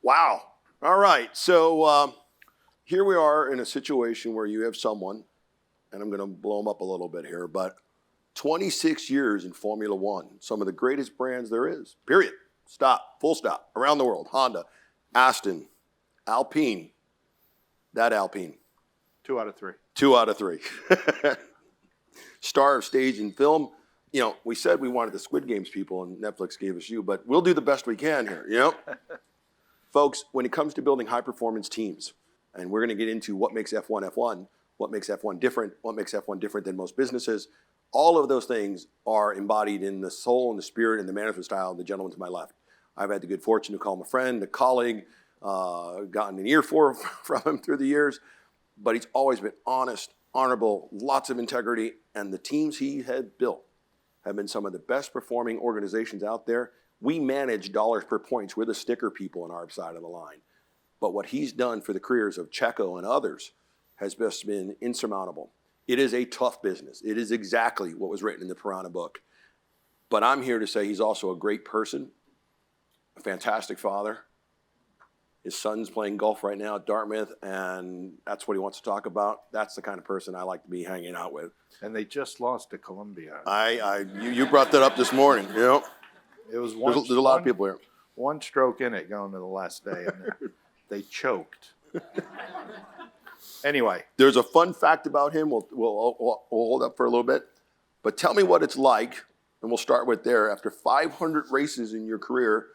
Wow. All right. So here we are in a situation where you have someone, and I'm going to blow them up a little bit here, but 26 years in Formula One, some of the greatest brands there is, period. Stop. Full stop. Around the world. Honda, Aston, Alpine. That Alpine. 2 out of 3. 2 out of 3. Star of stage and film. You know, we said we wanted the Squid Games people, and Netflix gave us you, but we'll do the best we can here, you know? Folks, when it comes to building high-performance teams, and we're going to get into what makes F1, what makes F1 different, what makes F1 different than most businesses, all of those things are embodied in the soul and the spirit and the management style of the gentleman to my left. I've had the good fortune to call him a friend, a colleague, gotten an earful from him through the years, but he's always been honest, honorable, lots of integrity, and the teams he had built have been some of the best performing organizations out there. We manage dollars per points. We're the sticker people on our side of the line. But what he's done for the careers of Checo and others has just been insurmountable. It is a tough business. It is exactly what was written in the Piranha book. But I'm here to say he's also a great person, a fantastic father. His son's playing golf right now at Dartmouth, and that's what he wants to talk about. That's the kind of person I like to be hanging out with. And they just lost to Colombia. You brought that up this morning, you know? It was There's a lot of people here. One stroke in it going to the last day, and they choked. Anyway. There's a fun fact about him. We'll hold up for a little bit. But tell me what it's like, and we'll start with there. After 500 races in your career,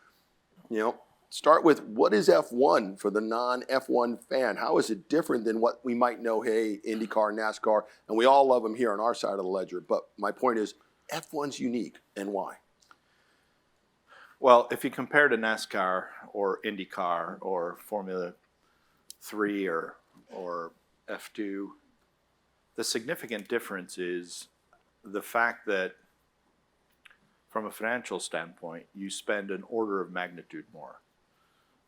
you know, start with what is F1 for the non-F1 fan? How is it different than what we might know, hey, IndyCar, NASCAR, and we all love them here on our side of the ledger. But my point is, F1's unique, and why? Well, if you compare to NASCAR or IndyCar or Formula 3 or F2, the significant difference is the fact that from a financial standpoint, you spend an order of magnitude more.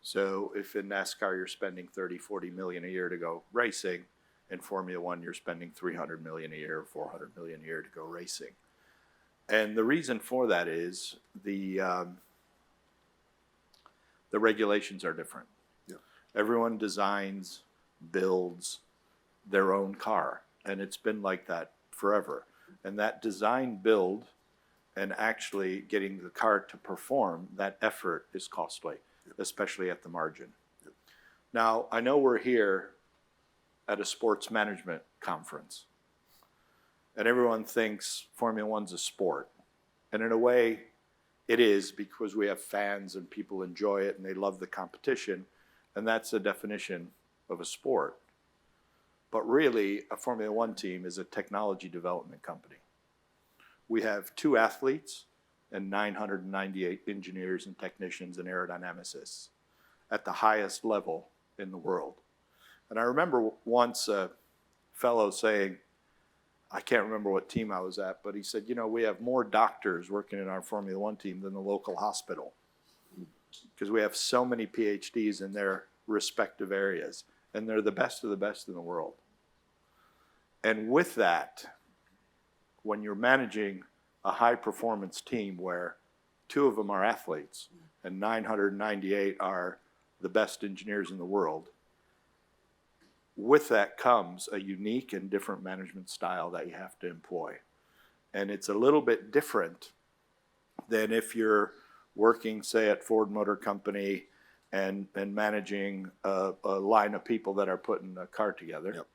So if in NASCAR you're spending 30, 40 million a year to go racing, in Formula One you're spending 300 million a year, 400 million a year to go racing. And the reason for that is the regulations are different. Yeah. Everyone designs, builds their own car, and it's been like that forever. And that design, build, and actually getting the car to perform, that effort is costly, especially at the margin. Now, I know we're here at a sports management conference, and everyone thinks Formula One's a sport. And in a way, it is, because we have fans and people enjoy it and they love the competition, and that's the definition of a sport. But really, a Formula One team is a technology development company. We have 2 athletes and 998 engineers and technicians and aerodynamicists at the highest level in the world. And I remember once a fellow saying, I can't remember what team I was at, but he said, you know, we have more doctors working in our Formula One team than the local hospital, because we have so many PhDs in their respective areas, and they're the best of the best in the world. And with that, when you're managing a high-performance team where 2 of them are athletes and 998 are the best engineers in the world, with that comes a unique and different management style that you have to employ. And it's a little bit different than if you're working, say, at Ford Motor Company and managing a line of people that are putting a car together. Yep.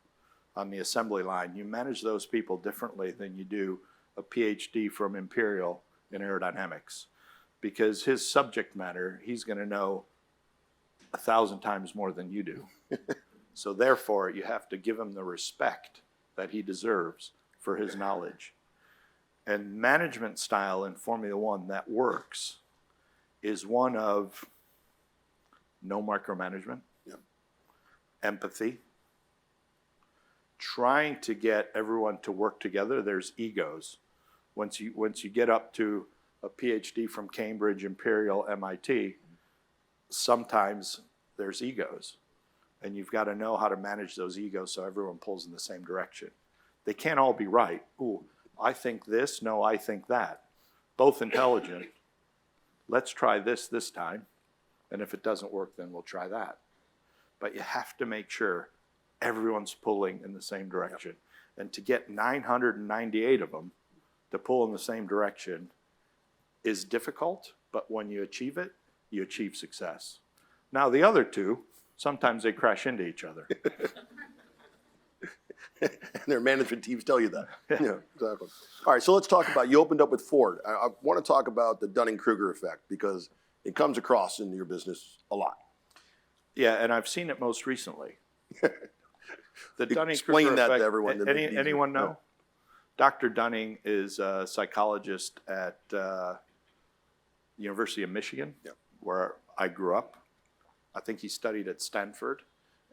On the assembly line. You manage those people differently than you do a PhD from Imperial in aerodynamics, because his subject matter, he's going to know 1,000 times more than you do. So therefore, you have to give him the respect that he deserves for his knowledge. And management style in Formula One that works is one of no micromanagement, empathy, trying to get everyone to work together. There's egos. Once you get up to a PhD from Cambridge, Imperial, MIT, sometimes there's egos. And you've got to know how to manage those egos so everyone pulls in the same direction. They can't all be right. Ooh, I think this, no, I think that. Both intelligent. Let's try this time. And if it doesn't work, then we'll try that. But you have to make sure everyone's pulling in the same direction. Yep. And to get 998 of them to pull in the same direction is difficult, but when you achieve it, you achieve success. Now, the other two, sometimes they crash into each other. And their management teams tell you that. Yeah, exactly. All right, so let's talk about, you opened up with Ford. I want to talk about the Dunning-Kruger effect because it comes across in your business a lot. Yeah, and I've seen it most recently. The Dunning-Kruger Explain that effect, to everyone. Anyone know? No. Dr. Dunning is a psychologist at University of Michigan, yep. where I grew up. I think he studied at Stanford.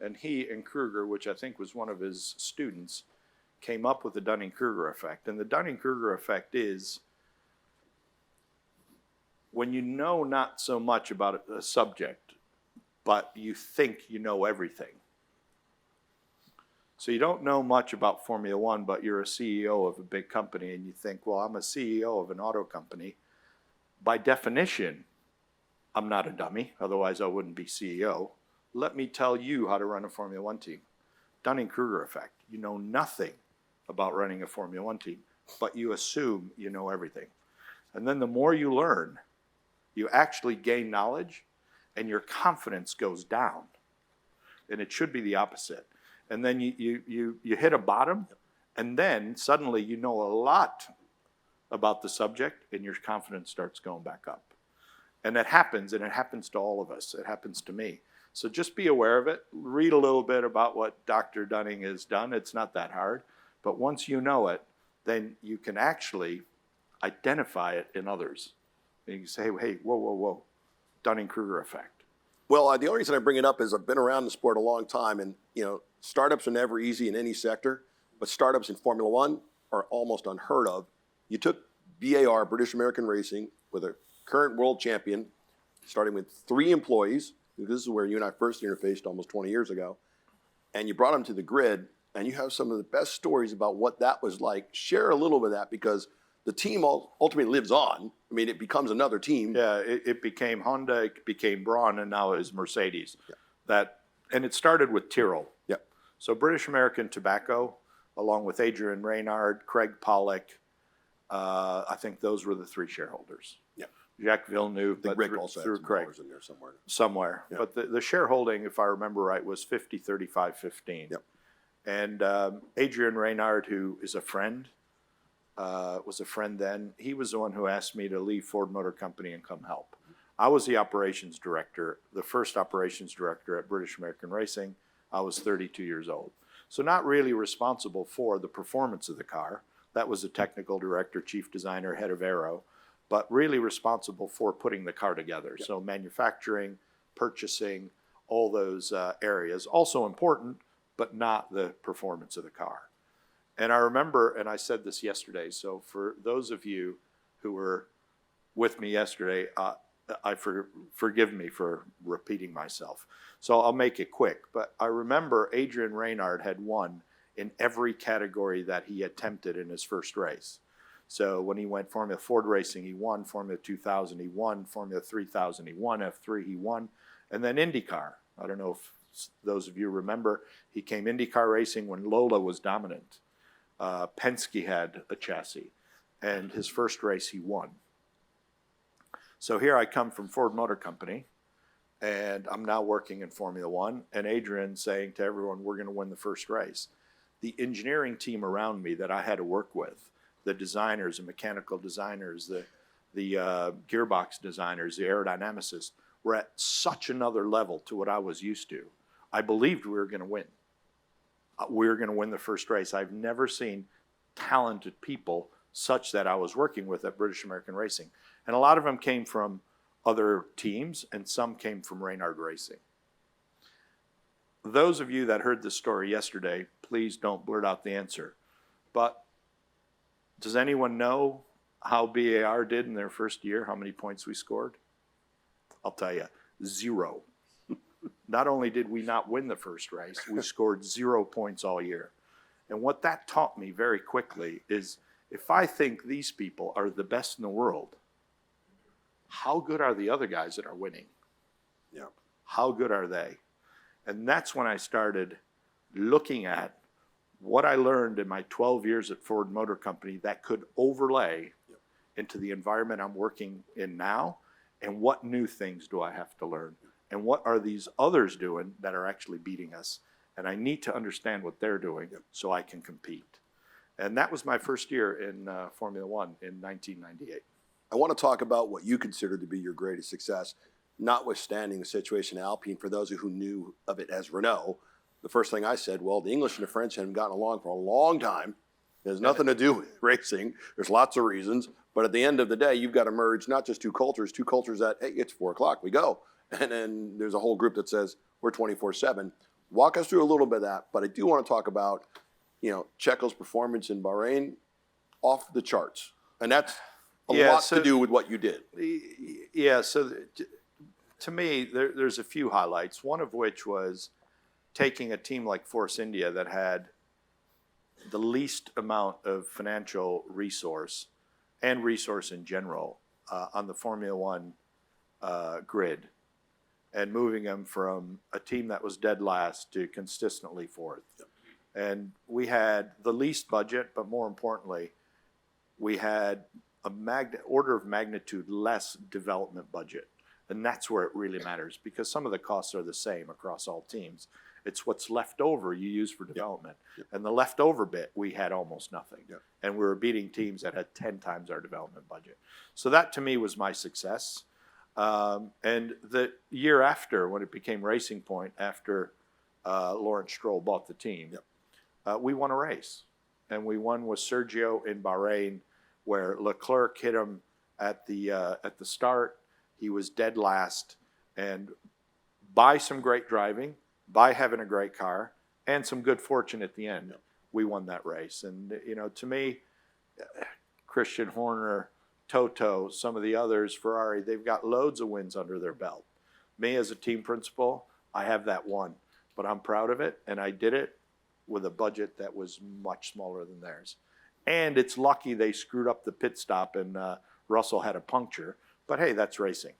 And he and Kruger, which I think was one of his students, came up with the Dunning-Kruger effect. And the Dunning-Kruger effect is when you know not so much about a subject, but you think you know everything. So you don't know much about Formula One, but you're a CEO of a big company, and you think, well, I'm a CEO of an auto company. By definition, I'm not a dummy, otherwise I wouldn't be CEO. Let me tell you how to run a Formula One team. Dunning-Kruger effect. You know nothing about running a Formula One team, but you assume you know everything. And then the more you learn, you actually gain knowledge, and your confidence goes down. And it should be the opposite. And then you hit a bottom, and then suddenly you know a lot about the subject, and your confidence starts going back up. And that happens, and it happens to all of us. It happens to me. So just be aware of it. Read a little bit about what Dr. Dunning has done. It's not that hard. But once you know it, then you can actually identify it in others. And you can say, hey, whoa, Dunning-Kruger effect. Well, the only reason I bring it up is I've been around the sport a long time, and startups are never easy in any sector, but startups in Formula One are almost unheard of. You took BAR, British American Racing, with a current world champion, starting with 3 employees. This is where you and I first interfaced almost 20 years ago. And you brought them to the grid, and you have some of the best stories about what that was like. Share a little bit of that, because the team ultimately lives on. I mean, it becomes another team. Yeah, it became Honda, it became Braun, and now it is Mercedes. Yeah. And it started with Tyrrell. Yeah. So British American Tobacco, along with Adrian Reynard, Craig Pollack, I think those were the 3 shareholders. Yeah. Jacques Villeneuve, but Rick also through Craig. In there Somewhere. Yeah. But the shareholding, if I remember right, was 50, 35, 15. Yep. And Adrian Reynard, who is a friend, was a friend then. He was the one who asked me to leave Ford Motor Company and come help. I was the operations director, the first operations director at British American Racing. I was 32 years old. So not really responsible for the performance of the car. That was the technical director, chief designer, head of aero, but really responsible for putting the car together. Yep. So manufacturing, purchasing, all those areas. Also important, but not the performance of the car. And I remember, and I said this yesterday, so for those of you who were with me yesterday, forgive me for repeating myself. So I'll make it quick. But I remember Adrian Reynard had won in every category that he attempted in his first race. So when he went Formula Ford Racing, he won. Formula 2000, he won. Formula 3000, he won. F3, he won. And then IndyCar. I don't know if those of you remember, he came IndyCar racing when Lola was dominant. Penske had a chassis, and his first race he won. So here I come from Ford Motor Company, and I'm now working in Formula One, and Adrian saying to everyone, we're going to win the first race. The engineering team around me that I had to work with, the designers, the mechanical designers, the gearbox designers, the aerodynamicists, were at such another level to what I was used to. I believed we were going to win. We were going to win the first race. I've never seen talented people such that I was working with at British American Racing. And a lot of them came from other teams, and some came from Reynard Racing. Those of you that heard this story yesterday, please don't blurt out the answer. But does anyone know how BAR did in their first year, how many points we scored? I'll tell you, 0. Not only did we not win the first race, we scored 0 points all year. And what that taught me very quickly is if I think these people are the best in the world, how good are the other guys that are winning? Yeah. How good are they? And that's when I started looking at what I learned in my 12 years at Ford Motor Company that could overlay into the environment I'm working in now, and what new things do I have to learn? And what are these others doing that are actually beating us? And I need to understand what they're doing so I can compete. And that was my first year in Formula One in 1998. I want to talk about what you consider to be your greatest success, notwithstanding the situation in Alpine. For those who knew of it as Renault, the first thing I said, well, the English and the French haven't gotten along for a long time. There's nothing to do with racing. There's lots of reasons. But at the end of the day, you've got to merge not just two cultures that, hey, it's 4 o'clock, we go. And then there's a whole group that says, we're 24/7. Walk us through a little bit of that. But I do want to talk about, Checo's performance in Bahrain, off the charts. And that's a lot to do with what you did. Yeah, so to me, there's a few highlights, one of which was taking a team like Force India that had the least amount of financial resource and resource in general on the Formula One grid, and moving them from a team that was dead last to consistently fourth. And we had the least budget, but more importantly, we had order of magnitude less development budget. And that's where it really matters, because some of the costs are the same across all teams. It's what's left over you use for development. And the leftover bit, we had almost nothing. And we were beating teams that had 10 times our development budget. So that to me was my success. And the year after, when it became Racing Point, after Lawrence Stroll bought the team, we won a race. And we won with Sergio in Bahrain, where Leclerc hit him at the start. He was dead last. And by some great driving, by having a great car, and some good fortune at the end, we won that race. And, to me, Christian Horner, Toto, some of the others, Ferrari, they've got loads of wins under their belt. Me, as a team principal, I have that one. But I'm proud of it, and I did it with a budget that was much smaller than theirs. And it's lucky they screwed up the pit stop and Russell had a puncture. But, hey, that's racing.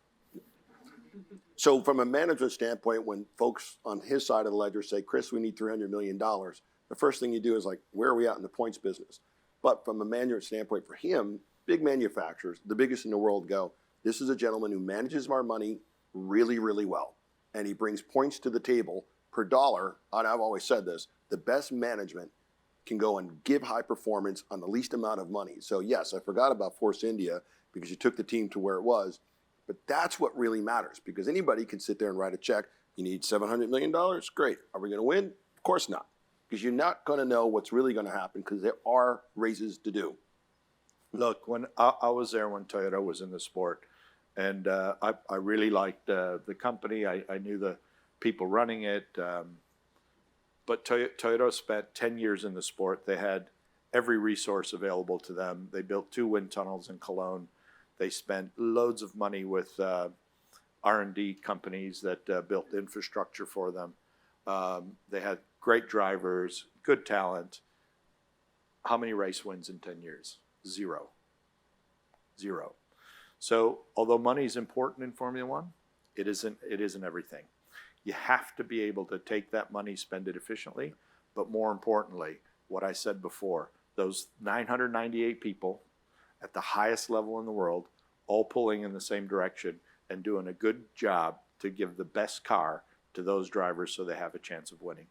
So from a management standpoint, when folks on his side of the ledger say, Chris, we need $300 million, the first thing you do is like, where are we at in the points business? But from a management standpoint for him, big manufacturers, the biggest in the world, go, this is a gentleman who manages our money really, really well. And he brings points to the table per dollar. And I've always said this, the best management can go and give high performance on the least amount of money. So yes, I forgot about Force India because you took the team to where it was. But that's what really matters, because anybody can sit there and write a check. You need $700 million? Great. Are we going to win? Of course not, because you're not going to know what's really going to happen, because there are races to do. Look, when I was there when Toyota was in the sport, and I really liked the company. I knew the people running it. But Toyota spent 10 years in the sport. They had every resource available to them. They built 2 wind tunnels in Cologne. They spent loads of money with R&D companies that built infrastructure for them. They had great drivers, good talent. How many race wins in 10 years? 0. So although money is important in Formula One, it isn't everything. You have to be able to take that money, spend it efficiently, but more importantly, what I said before, those 998 people at the highest level in the world, all pulling in the same direction and doing a good job to give the best car to those drivers so they have a chance of winning.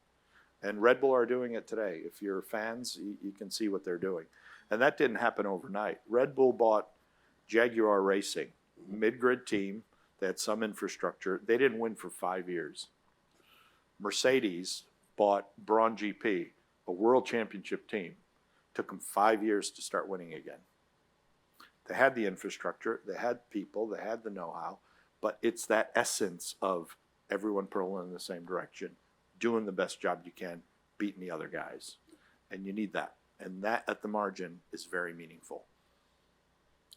And Red Bull are doing it today. If you're fans, you can see what they're doing. And that didn't happen overnight. Red Bull bought Jaguar Racing, mid-grid team. They had some infrastructure. They didn't win for 5 years. Mercedes bought Braun GP, a world championship team. Took them 5 years to start winning again. They had the infrastructure, they had people, they had the know-how, but it's that essence of everyone pulling in the same direction, doing the best job you can, beating the other guys. And you need that. And that, at the margin, is very meaningful.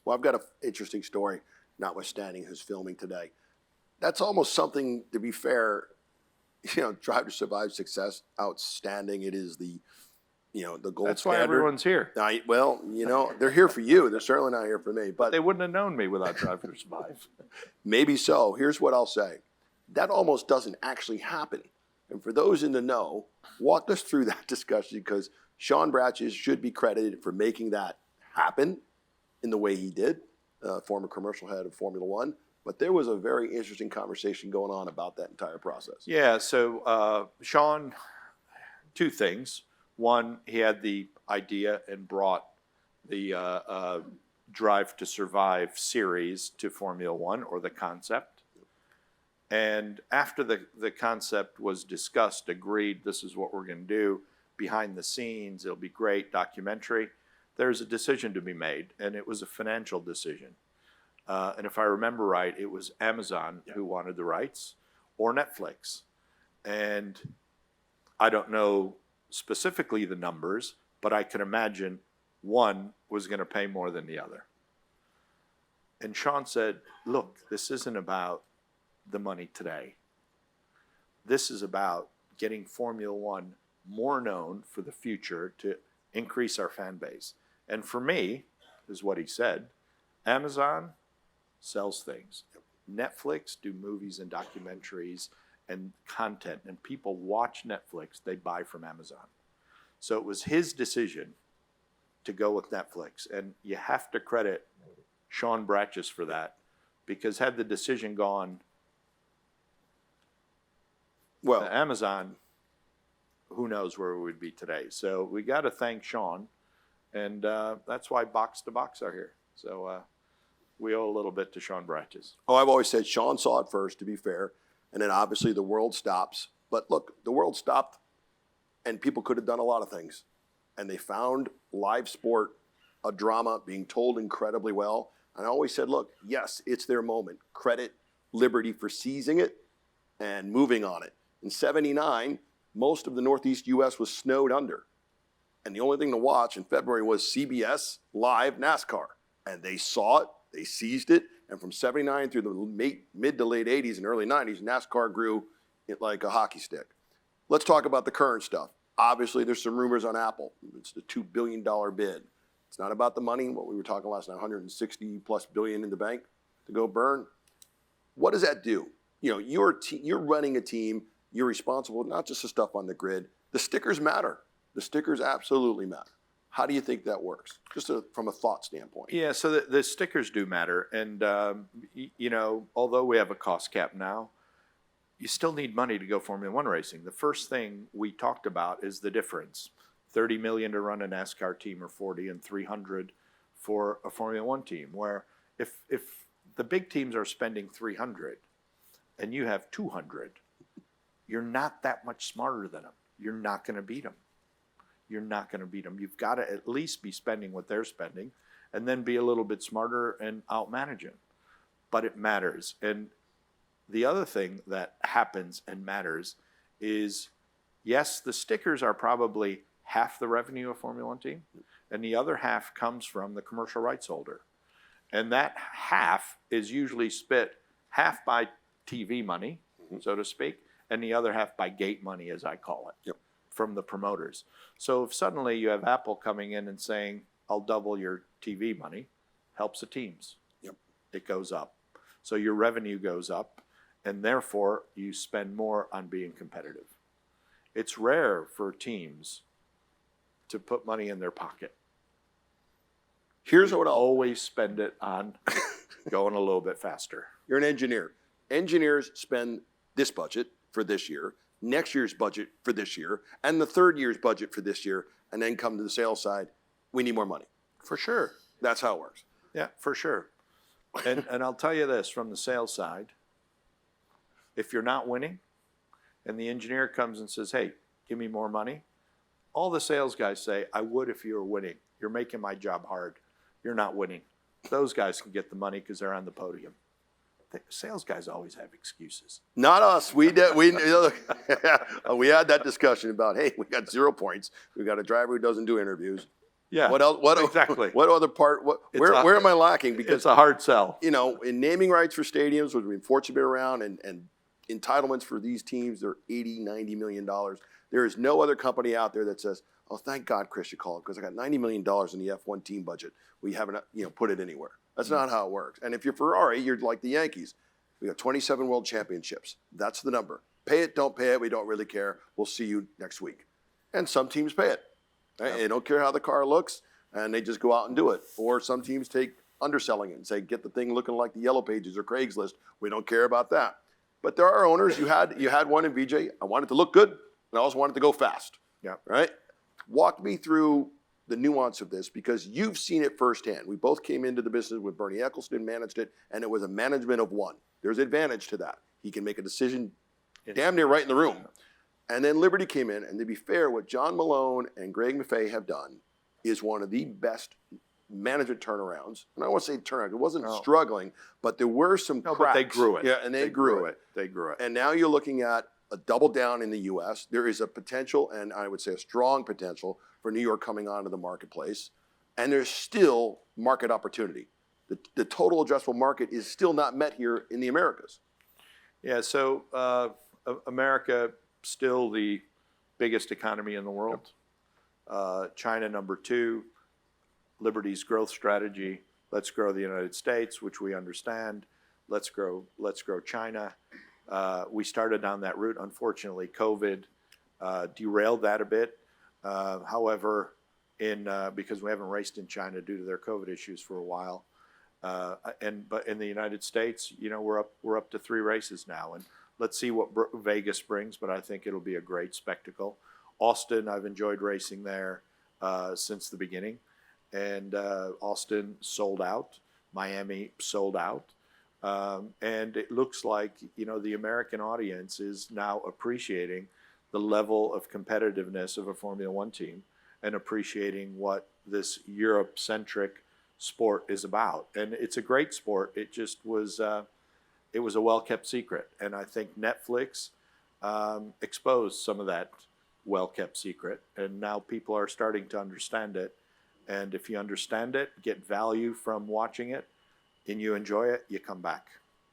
Well, I've got an interesting story, notwithstanding who's filming today. That's almost something, to be fair, Drive to Survive success, outstanding. It is the the gold That's standard. why everyone's here. Well, they're here for you. They're certainly not here for me. But they wouldn't have known me without Drive to Survive. Maybe so. Here's what I'll say. that almost doesn't actually happen. And for those in the know, walk us through that discussion, because Sean Bratches should be credited for making that happen in the way he did, former commercial head of Formula One. But there was a very interesting conversation going on about that entire process. Yeah, so Sean, two things. One, he had the idea and brought the Drive to Survive series to Formula One, or the concept. And after the concept was discussed, agreed, this is what we're going to do, behind the scenes, it'll be great, documentary, there's a decision to be made, and it was a financial decision. And if I remember right, it was Amazon who wanted the rights, or Netflix. And I don't know specifically the numbers, but I can imagine one was going to pay more than the other. And Sean said, look, this isn't about the money today. This is about getting Formula One more known for the future to increase our fan base. And for me, is what he said, Amazon sells things. Netflix do movies and documentaries and content, and people watch Netflix, they buy from Amazon. So it was his decision to go with Netflix. And you have to credit Sean Bratches for that, because had the decision gone to Amazon, who knows where we would be today. So we got to thank Sean, and that's why Box to Box are here. So we owe a little bit to Sean Bratches. Oh, I've always said Sean saw it first, to be fair, and then obviously the world stops. But look, the world stopped, and people could have done a lot of things. And they found live sport, a drama, being told incredibly well. And I always said, look, yes, it's their moment. Credit Liberty for seizing it and moving on it. In '79, most of the Northeast U.S. was snowed under. And the only thing to watch in February was CBS Live NASCAR. And they saw it, they seized it, and from '79 through the mid to late '80s and early '90s, NASCAR grew it like a hockey stick. Let's talk about the current stuff. Obviously, there's some rumors on Apple. It's the $2 billion bid. It's not about the money, what we were talking last night, 160 plus billion in the bank to go burn. What does that do? You know, you're running a team, you're responsible, not just the stuff on the grid. The stickers matter. The stickers absolutely matter. How do you think that works? Just from a thought standpoint. Yeah, so the stickers do matter. And, you know, although we have a cost cap now, you still need money to go Formula One racing. The first thing we talked about is the difference. $30 million to run a NASCAR team, or 40, and 300 for a Formula One team. Where if the big teams are spending 300 and you have 200, you're not that much smarter than them. You're not going to beat them. You're not going to beat them. You've got to at least be spending what they're spending, and then be a little bit smarter and outmanage them. But it matters. And the other thing that happens and matters is, yes, the stickers are probably half the revenue of a Formula One team, and the other half comes from the commercial rights holder. And that half is usually split half by TV money, so to speak, and the other half by gate money, as I call it, from the promoters. So if suddenly you have Apple coming in and saying, I'll double your TV money, helps the teams. It goes up. So your revenue goes up, and therefore you spend more on being competitive. It's rare for teams to put money in their pocket. Here's what I'll always spend it on going a little bit faster. You're an engineer. Engineers spend this budget for this year, next year's budget for this year, and the third year's budget for this year, and then come to the sales side. We need more money. For sure. That's how it works. Yeah, for sure. And I'll tell you this, from the sales side, if you're not winning and the engineer comes and says, hey, give me more money, all the sales guys say, I would if you were winning. You're making my job hard. You're not winning. Those guys can get the money because they're on the podium. The sales guys always have excuses. Not us. We had that discussion about, hey, we got 0 points. We got a driver who doesn't do interviews. Yeah. What else? What exactly? What other part? Where am I lacking? Because it's a hard sell. You know, in naming rights for stadiums, which we've been fortunate to be around, and entitlements for these teams, they're $80, $90 million. There is no other company out there that says, oh, thank God, Chris, you called, because I got $90 million in the F1 team budget. We haven't, put it anywhere. That's not how it works. And if you're Ferrari, you're like the Yankees. We got 27 world championships. That's the number. Pay it, don't pay it. We don't really care. We'll see you next week. And some teams pay it. Right? Yep. They don't care how the car looks, and they just go out and do it. Or some teams take underselling it and say, get the thing looking like the Yellow Pages or Craigslist. We don't care about that. But there are owners. You had one in VJ. I want it to look good, and I also want it to go fast. Yeah. Right? Walk me through the nuance of this, because you've seen it firsthand. We both came into the business with Bernie Eccleston, managed it, and it was a management of one. There's advantage to that. He can make a decision damn near right in the room. And then Liberty came in, and to be fair, what John Malone and Greg Maffei have done is one of the best management turnarounds. And I won't say turnaround, it wasn't struggling, but there were some cracks. But they grew it. Yeah, and they grew it. They grew it. And now you're looking at a double down in the U.S. There is a potential, and I would say a strong potential, for New York coming onto the marketplace. And there's still market opportunity. The total addressable market is still not met here in the Americas. Yeah, so America, still the biggest economy in the world. China, number 2. Liberty's growth strategy, let's grow the United States, which we understand. Let's grow China. We started down that route. Unfortunately, COVID derailed that a bit. However, because we haven't raced in China due to their COVID issues for a while, but in the United States, we're up to 3 races now, and let's see what Vegas brings. But I think it'll be a great spectacle. Austin, I've enjoyed racing there since the beginning, and Austin sold out. Miami sold out. And it looks like, the American audience is now appreciating the level of competitiveness of a Formula One team and appreciating what this Europe-centric sport is about. And it's a great sport. It just was, it was a well-kept secret. And I think Netflix exposed some of that well-kept secret. And now people are starting to understand it. And if you understand it, get value from watching it, and you enjoy it, you come back.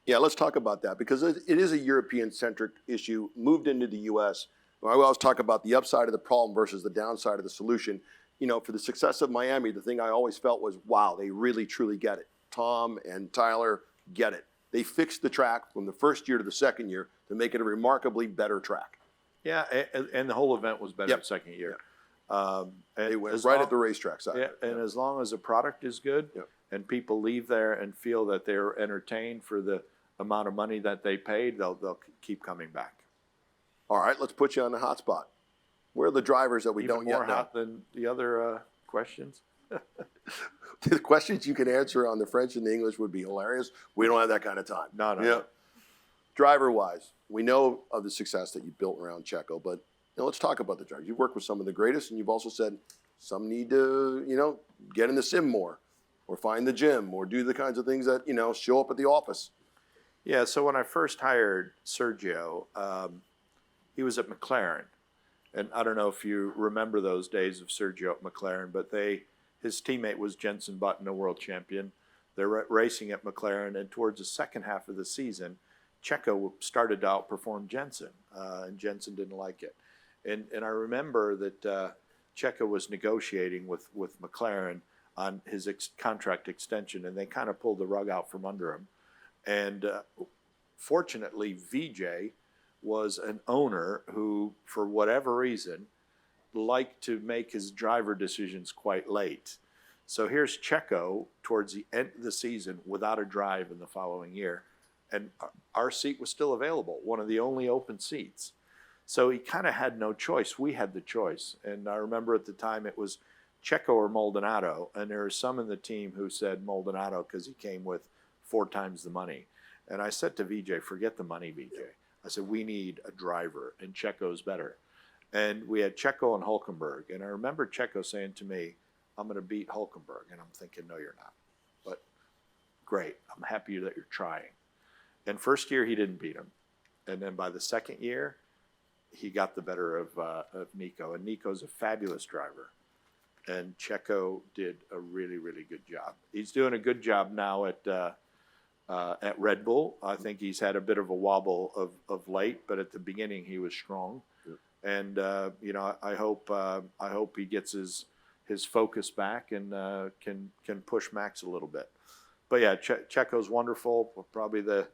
Yeah, let's talk about that, because it is a European-centric issue, moved into the U.S. I always talk about the upside of the problem versus the downside of the solution. For the success of Miami, the thing I always felt was, wow, they really, truly get it. Tom and Tyler get it. They fixed the track from the first year to the second year to make it a remarkably better track. Yeah, and the whole event was better the second year. They went right at the racetrack side. Yeah, and as long as the product is good, and people leave there and feel that they're entertained for the amount of money that they paid, they'll keep coming back. All right, let's put you on the hot spot. Where are the drivers that we don't yet know? Even more hot than the other questions? The questions you can answer on the French and the English would be hilarious. We don't have that kind of time. No. Driver-wise, we know of the success that you built around Checo, but let's talk about the drivers. You've worked with some of the greatest, and you've also said some need to, get in the sim more, or find the gym, or do the kinds of things that, show up at the office. Yeah, so when I first hired Sergio, he was at McLaren. And I don't know if you remember those days of Sergio at McLaren, but his teammate was Jenson Button, a world champion. They're racing at McLaren, and towards the second half of the season, Checo started to outperform Jenson, and Jenson didn't like it. And I remember that Checo was negotiating with McLaren on his contract extension, and they kind of pulled the rug out from under him. And fortunately, VJ was an owner who, for whatever reason, liked to make his driver decisions quite late. So here's Checo towards the end of the season without a drive in the following year. And our seat was still available, one of the only open seats. So he kind of had no choice. We had the choice. And I remember at the time it was Checo or Maldonado. And there were some in the team who said Maldonado because he came with 4 times the money. And I said to VJ, forget the money, VJ. I said, we need a driver, and Checo's better. And we had Checo and Hülkenberg. And I remember Checo saying to me, I'm going to beat Hülkenberg. And I'm thinking, no, you're not. But great. I'm happy that you're trying. And first year, he didn't beat him. And then by the second year, he got the better of Nico. And Nico's a fabulous driver. And Checo did a really, really good job. He's doing a good job now at Red Bull. I think he's had a bit of a wobble of late, but at the beginning he was strong. Yeah. And I hope he gets his focus back and can push Max a little bit. But yeah, Checo's wonderful. Probably the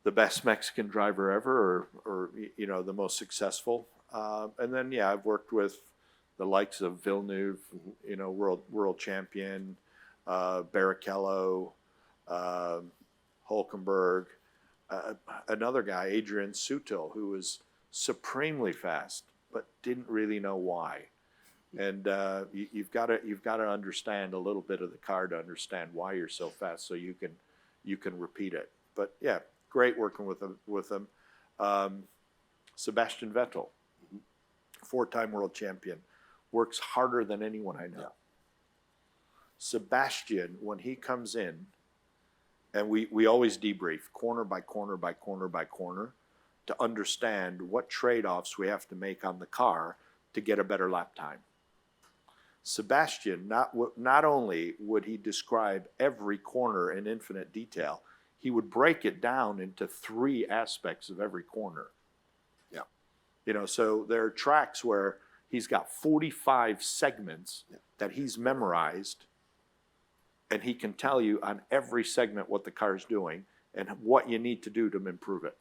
the best Mexican driver ever, or you know, the most successful. And then yeah, I've worked with the likes of Villeneuve, you know, world champion, Barrichello, Hulkenberg, another guy, Adrian Sutil, who was supremely fast, but didn't really know why. And you've got to understand a little bit of the car to understand why you're so fast, so you can repeat it. But yeah, great working with them. Sebastian Vettel, 4-time world champion, works harder than anyone I know. Yeah. Sebastian, when he comes in, and we always debrief corner by corner by corner by corner to understand what trade-offs we have to make on the car to get a better lap time. Sebastian, not only would he describe every corner in infinite detail, he would break it down into 3 aspects of every corner. Yeah. You know, so there are tracks where he's got 45 segments that he's memorized, and he can tell you on every segment what the car's doing and what you need to do to improve it.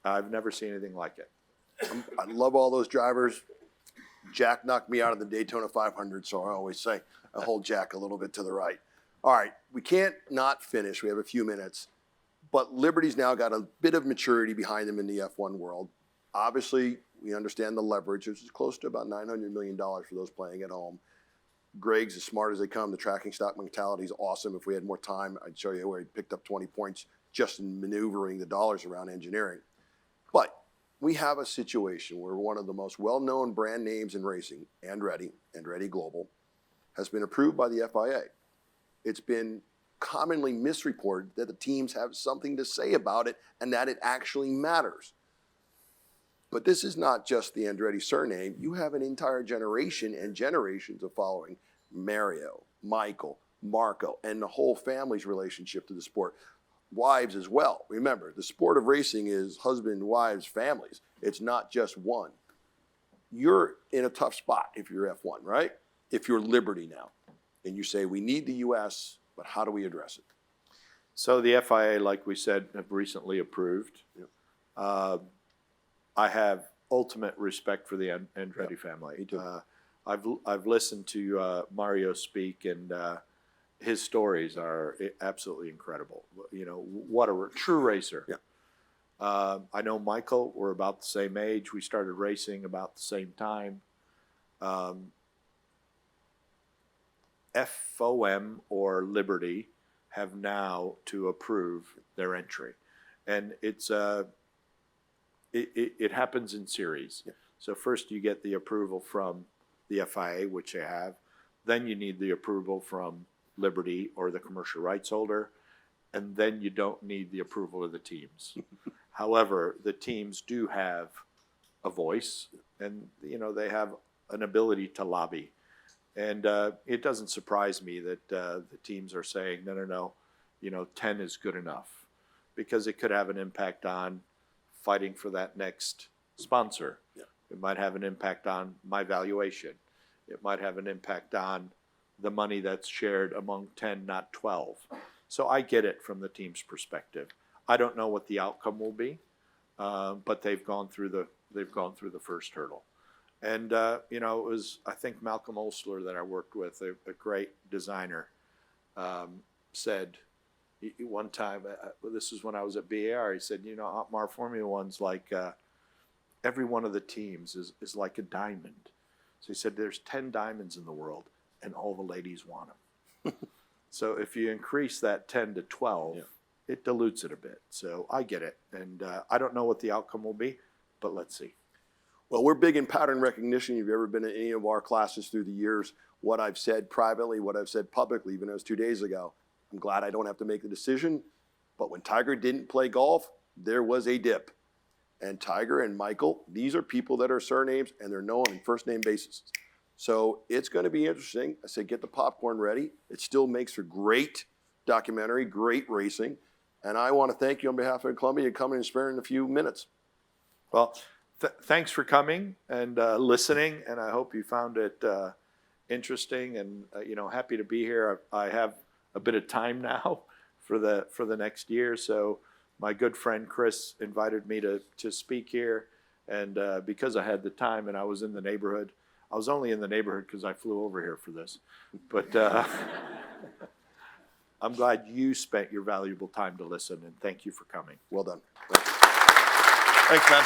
I've never seen anything like it. I love all those drivers. Jack knocked me out of the Daytona 500, so I always say I hold Jack a little bit to the right. All right, we can't not finish. We have a few minutes. But Liberty's now got a bit of maturity behind them in the F1 world. Obviously, we understand the leverage, which is close to about $900 million for those playing at home. Greg's as smart as they come. The tracking stock mentality is awesome. If we had more time, I'd show you where he picked up 20 points just in maneuvering the dollars around engineering. But we have a situation where one of the most well-known brand names in racing, Andretti Global, has been approved by the FIA. It's been commonly misreported that the teams have something to say about it and that it actually matters. But this is not just the Andretti surname. You have an entire generation and generations of following Mario, Michael, Marco, and the whole family's relationship to the sport. Wives as well. Remember, the sport of racing is husband, wives, families. It's not just one. You're in a tough spot if you're F1, right? If you're Liberty now, and you say, we need the U.S., but how do we address it? So the FIA, like we said, have recently approved. Yep. I have ultimate respect for the Andretti family. Me too. I've listened to Mario speak, and his stories are absolutely incredible. You know, what a true racer. Yeah. I know Michael, we're about the same age. We started racing about the same time. FOM or Liberty have now to approve their entry. And it happens in series. Yeah. So first you get the approval from the FIA, which they have. Then you need the approval from Liberty or the commercial rights holder. And then you don't need the approval of the teams. However, the teams do have a voice, and you know, they have an ability to lobby. And it doesn't surprise me that the teams are saying, no, you know, 10 is good enough, because it could have an impact on fighting for that next sponsor. Yeah. It might have an impact on my valuation. It might have an impact on the money that's shared among 10, not 12. So I get it from the team's perspective. I don't know what the outcome will be, but they've gone through the first hurdle. And you know, it was, I think, Malcolm Osler that I worked with, a great designer, said one time, this is when I was at BAR, he said, you know, Otmar, Formula One's like, every one of the teams is like a diamond. So he said, there's 10 diamonds in the world, and all the ladies want them. So if you increase that 10 to 12, yeah, it dilutes it a bit. So I get it. And I don't know what the outcome will be, but let's see. Well, we're big in pattern recognition. If you've ever been in any of our classes through the years, what I've said privately, what I've said publicly, even as 2 days ago, I'm glad I don't have to make the decision. But when Tiger didn't play golf, there was a dip. And Tiger and Michael, these are people that are surnames, and they're known on first name basis. So it's going to be interesting. I say get the popcorn ready. It still makes for great documentary, great racing. And I want to thank you on behalf of Columbia for coming and sparing a few minutes. Well, thanks for coming and listening, and I hope you found it interesting, and you know, happy to be here. I have a bit of time now for the next year, so My good friend Chris invited me to speak here, and because I had the time and I was in the neighborhood, I was only in the neighborhood because I flew over here for this, but I'm glad you spent your valuable time to listen, and thank you for coming. Well done. Thanks, man.